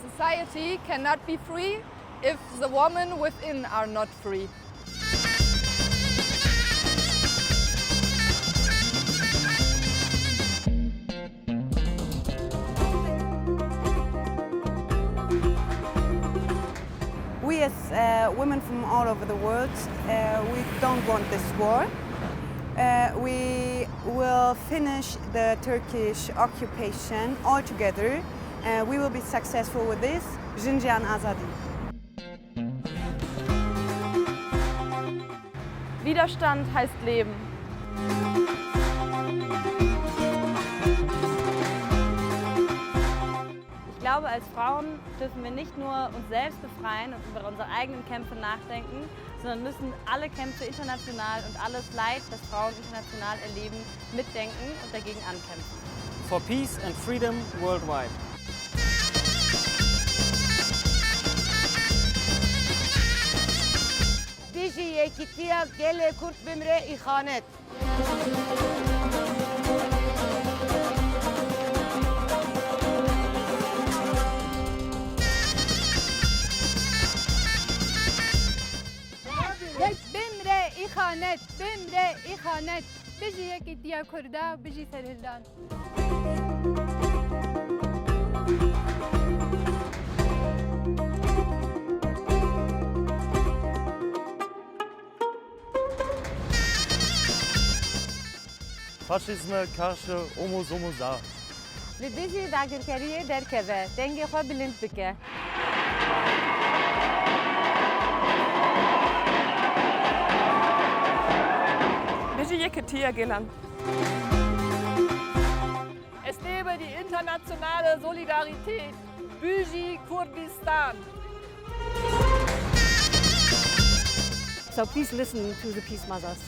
Society cannot be free if the women within are not free. We as women from all over the world, we don't want this war. We will finish the Turkish occupation altogether. We will be successful with this. Xinjiang Azadi. Widerstand heißt Leben. Ich glaube, als Frauen dürfen wir nicht nur uns selbst befreien und über unsere eigenen Kämpfe nachdenken, sondern müssen alle Kämpfe international und alles Leid, das Frauen international erleben, mitdenken und dagegen ankämpfen. For peace and freedom worldwide. Biji yekitiya gele kurt bimre ihanet. Bimre ihanet, bimre ihanet. Biji yekitiya kurda, biji serhildan. Faşizme karşı omuz omuza. Li dijî dagirkeriyê derkeve, dengê xwe bilind bike. Biji yekitiya gelan. Es lebe die internationale Solidarität. Biji Kurdistan. So please listen to the peace mothers.